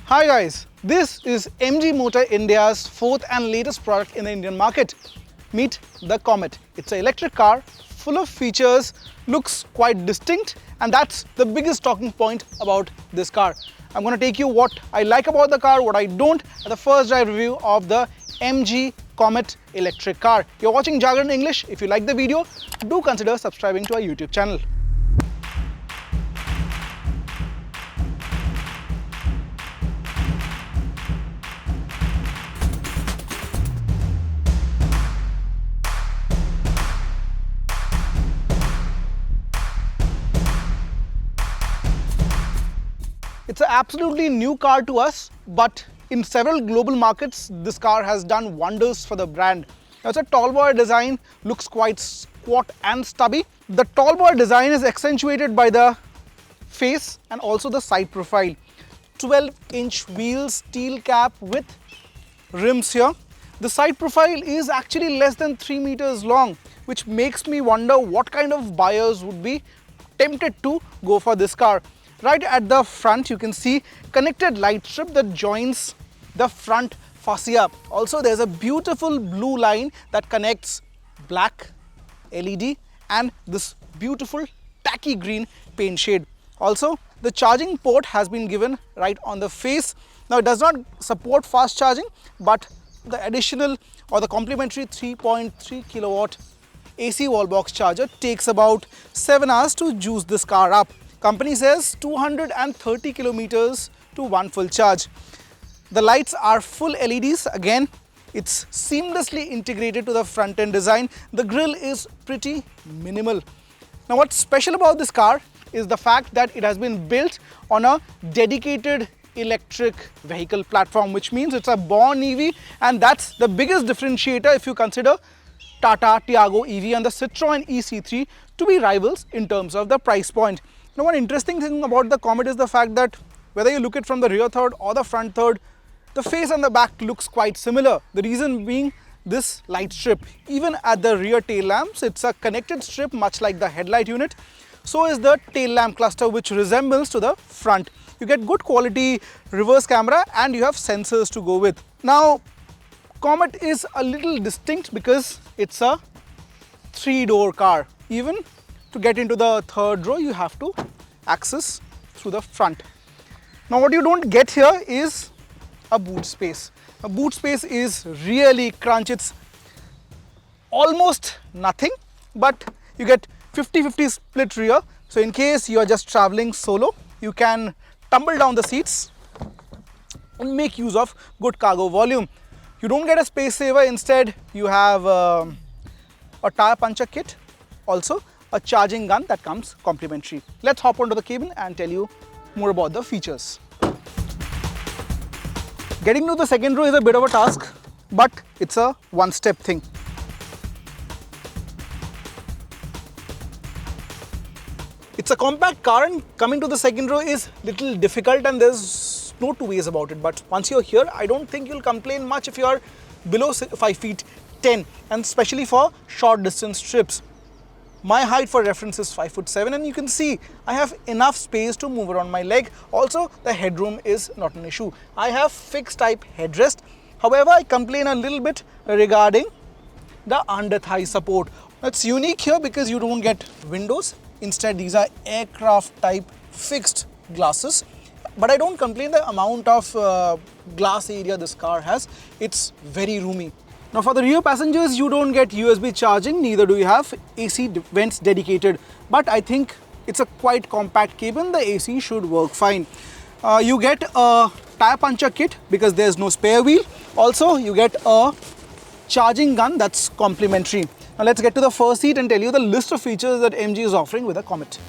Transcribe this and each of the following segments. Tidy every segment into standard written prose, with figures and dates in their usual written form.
Hi guys, this is MG Motor India's fourth and latest product in the Indian market. Meet the Comet. It's an electric car full of features, looks quite distinct, and that's the biggest talking point about this car. I'm going to take you what I like about the car, what I don't, at the first drive review of the MG Comet electric car. You're watching Jagran English. If you like the video, do consider subscribing to our YouTube channel. It's an absolutely new car to us, but in several global markets, this car has done wonders for the brand. Now, it's a tall boy design, looks quite squat and stubby. The tall boy design is accentuated by the face and also the side profile. 12-inch wheels, steel cap with rims here. The side profile is actually less than 3 meters long, which makes me wonder what kind of buyers would be tempted to go for this car. Right at the front, you can see connected light strip that joins the front fascia. Also, there's a beautiful blue line that connects black LED and this beautiful tacky green paint shade. Also, the charging port has been given right on the face. Now, it does not support fast charging, but the additional or the complementary 3.3 kilowatt AC wall box charger takes about 7 hours to juice this car up. Company says 230 kilometers to one full charge. The lights are full LEDs. Again, it's seamlessly integrated to the front end design. The grille is pretty minimal. Now, what's special about this car is the fact that it has been built on a dedicated electric vehicle platform, which means it's a born EV, and that's the biggest differentiator if you consider Tata Tiago EV and the Citroën EC3 to be rivals in terms of the price point. Now, one interesting thing about the Comet is the fact that whether you look at from the rear third or the front third, the face and the back looks quite similar. The reason being this light strip. Even at the rear tail lamps, it's a connected strip much like the headlight unit. So is the tail lamp cluster, which resembles to the front. You get good quality reverse camera and you have sensors to go with. Now, Comet is a little distinct because it's a 3-door car. Even to get into the third row, you have to access through the front. Now, what you don't get here is a boot space. A boot space is really crunch. It's almost nothing, but you get 50-50 split rear. So in case you are just traveling solo, you can tumble down the seats and make use of good cargo volume. You don't get a space saver. Instead, you have a tire puncher kit, also a charging gun that comes complimentary. Let's hop onto the cabin and tell you more about the features. Getting to the second row is a bit of a task, but it's a one-step thing. It's a compact car and coming to the second row is little difficult, and there's no two ways about it. But once you're here, I don't think you'll complain much if you're below 5 feet 10, and especially for short distance trips. My height for reference is 5'7", and you can see I have enough space to move around my leg. Also, the headroom is not an issue. I have fixed type headrest. However, I complain a little bit regarding the under thigh support. It's unique here because you don't get windows. Instead, these are aircraft type fixed glasses. But I don't complain the amount of glass area this car has. It's very roomy. Now, for the rear passengers, you don't get USB charging, neither do you have AC vents dedicated. But I think it's a quite compact cabin, the AC should work fine. You get a tire puncher kit because there's no spare wheel. Also, you get a charging gun that's complimentary. Now, let's get to the first seat and tell you the list of features that MG is offering with a Comet.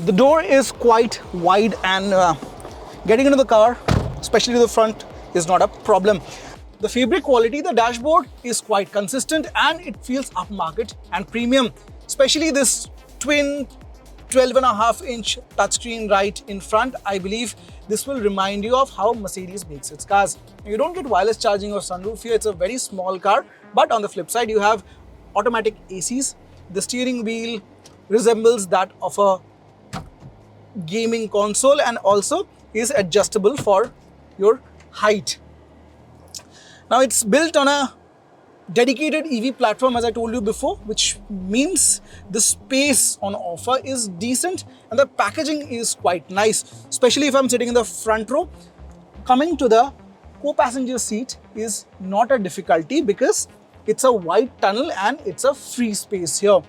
The door is quite wide and getting into the car, especially to the front, is not a problem. The fabric quality, the dashboard is quite consistent and it feels upmarket and premium. Especially this twin 12.5-inch touchscreen right in front. I believe this will remind you of how Mercedes makes its cars. You don't get wireless charging or sunroof here. It's a very small car, but on the flip side, you have automatic ACs. The steering wheel resembles that of a gaming console and also is adjustable for your height. Now it's built on a dedicated EV platform, as I told you before, which means the space on offer is decent and the packaging is quite nice, especially if I'm sitting in the front row. Coming to the co-passenger seat is not a difficulty because it's a wide tunnel and it's a free space here.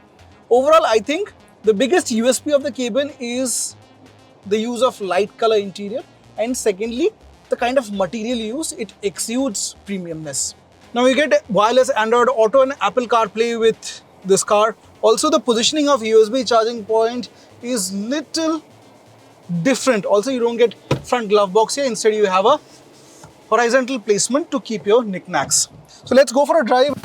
Overall, I think the biggest USP of the cabin is the use of light color interior, and secondly, the kind of material used, it exudes premiumness. Now you get wireless Android Auto and Apple CarPlay with this car. Also, the positioning of USB charging point is little different. Also, you don't get front glove box here. Instead, you have a horizontal placement to keep your knickknacks. So let's go for a drive.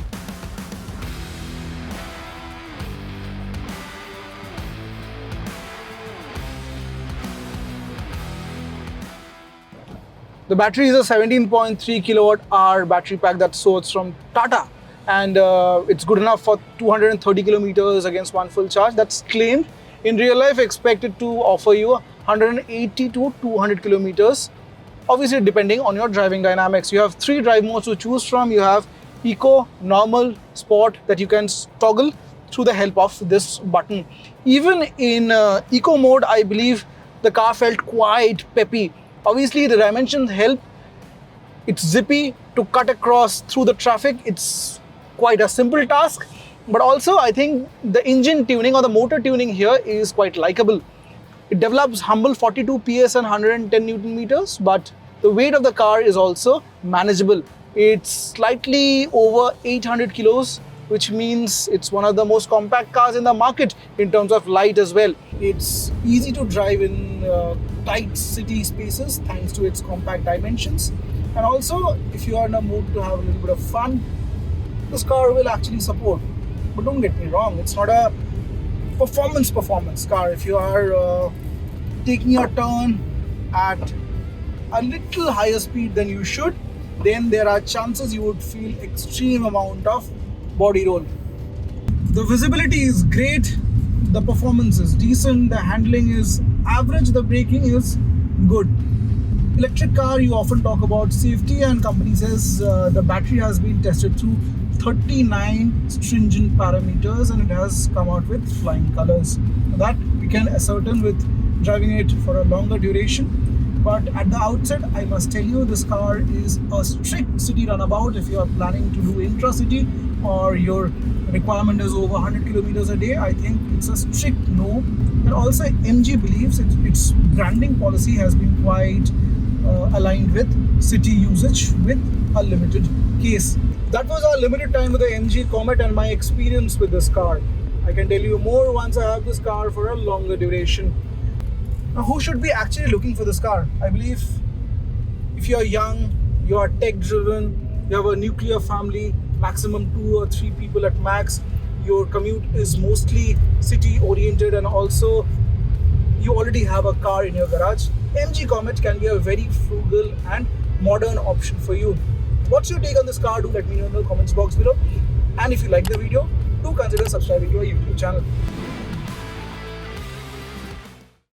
The battery is a 17.3 kilowatt hour battery pack that sourced from Tata, and it's good enough for 230 kilometers against one full charge. That's claimed. In real life, expected to offer you 180 to 200 kilometers, obviously depending on your driving dynamics. You have 3 drive modes to choose from. You have Eco, Normal, Sport that you can toggle through the help of this button. Even in Eco mode, I believe the car felt quite peppy. Obviously, the dimensions help. It's zippy to cut across through the traffic. It's quite a simple task. But also, I think the engine tuning or the motor tuning here is quite likable. It develops humble 42 PS and 110 Newton meters, but the weight of the car is also manageable. It's slightly over 800 kilos, which means it's one of the most compact cars in the market in terms of light as well. It's easy to drive in tight city spaces thanks to its compact dimensions. And also, if you are in a mood to have a little bit of fun, this car will actually support. But don't get me wrong, it's not a performance car. If you are taking your turn at a little higher speed than you should, then there are chances you would feel extreme amount of body roll. The visibility is great, the performance is decent, the handling is average, the braking is good. Electric car, you often talk about safety, and company says the battery has been tested through 39 stringent parameters and it has come out with flying colors. That we can ascertain with driving it for a longer duration. But at the outset, I must tell you, this car is a strict city runabout. If you are planning to do intra-city or your requirement is over 100 kilometers a day, I think it's a strict no. And also, MG believes its branding policy has been quite aligned with city usage with a limited case. That was our limited time with the MG Comet and my experience with this car. I can tell you more once I have this car for a longer duration. Now, who should be actually looking for this car? I believe if you are young, you are tech driven, you have a nuclear family, maximum 2 or 3 people at max, your commute is mostly city oriented, and also you already have a car in your garage, MG Comet can be a very frugal and modern option for you. What's your take on this car? Do let me know in the comments box below. And if you like the video, do consider subscribing to our YouTube channel.